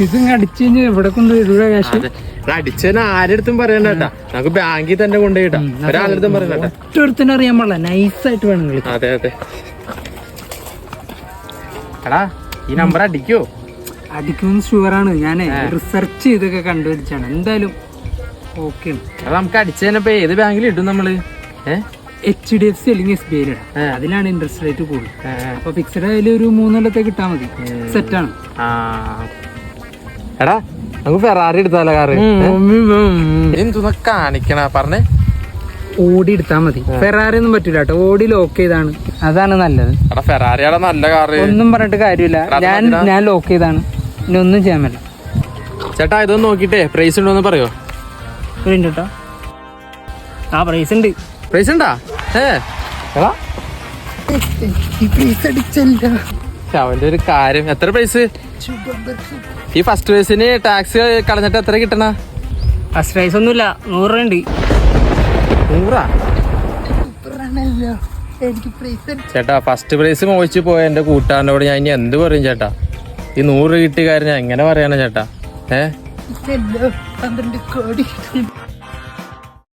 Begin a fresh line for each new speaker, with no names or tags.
ഇത് അടിച്ചു കഴിഞ്ഞാൽ ഇവിടെ കൊണ്ടുവരൂല കാശ്.
അടിച്ചതിന് ആരെടുത്തും പറയണ്ട കേട്ടാ, നമുക്ക് ബാങ്കിൽ തന്നെ കൊണ്ടുപോയിട്ടാ, ഒരാളെടുത്തും പറയണ്ട.
ഒറ്റൊരുത്തന്നെ അറിയാൻ പാടില്ല, നൈസായിട്ട് വേണം കളി.
അതെ അതെ. എടാ ഈ നമ്പർ അടിക്കോ?
അടിക്കുമെന്ന് ഷുവറാണ്. ഞാൻ റിസർച്ച് ചെയ്തൊക്കെ കണ്ടുപിടിച്ചാണ്. എന്തായാലും ഓക്കെ.
അത് നമുക്ക് അടിച്ചതിനപ്പോ ഏത് ബാങ്കിൽ ഇടും നമ്മള്?
HDFC അല്ലെങ്കിൽ SBI ഇടാം. അതിലാണ് ഇൻട്രസ്റ്റ് റേറ്റ് കൂടുതൽ. അപ്പൊ ഫിക്സഡ് ആയാലും ഒരു 3 കൊല്ലത്തേക്ക് ഇട്ടാൽ മതി. സെറ്റാണ്.
എടാ നമുക്ക് ഫെറാറി എടുത്താലോ കാറ്? എന്തൊക്കെ കാണിക്കണ പറഞ്ഞേ.
ഓടി എടുത്താൽ മതി. ഫെറാറി ഒന്നും പറ്റൂല കേട്ടോ, ഓടി ലോക്ക് ചെയ്താണ്. അതാണ് നല്ലത്.
ഫെറാറിയുടെ നല്ല കാറ്.
ഒന്നും പറഞ്ഞിട്ട് കാര്യമില്ല. ഞാൻ ലോക്ക് ചെയ്താണ്, ഇനി ഒന്നും ചെയ്യാൻ പറ്റില്ല.
ചേട്ടാ ഇതൊന്ന് നോക്കിട്ടേ പ്രൈസ് ഉണ്ടോന്ന് പറയോ?
കേട്ടോ, ആ പ്രൈസ് ഉണ്ട്.
പ്രൈസ് ഉണ്ടാ? അവന്റെ ഒരു കാര്യം. എത്ര പ്രൈസ്? ഈ ഫസ്റ്റ് പ്രൈസിന് ടാക്സ് കളഞ്ഞിട്ട് എത്ര കിട്ടണ?
ഫസ്റ്റ് പ്രൈസ് ഒന്നുമില്ല, 100 രൂപ ഉണ്ട്.
100? ചേട്ടാ ഫസ്റ്റ് പ്രൈസ് മോഹിച്ചു പോയ എന്റെ കൂട്ടുകാരനോട് ഞാൻ ഇനി എന്ത് പറയും ചേട്ടാ? ഈ 100 കിട്ടിയ കാര്യം ഞാൻ എങ്ങനെ പറയണ ചേട്ടാ? 12 കോടി.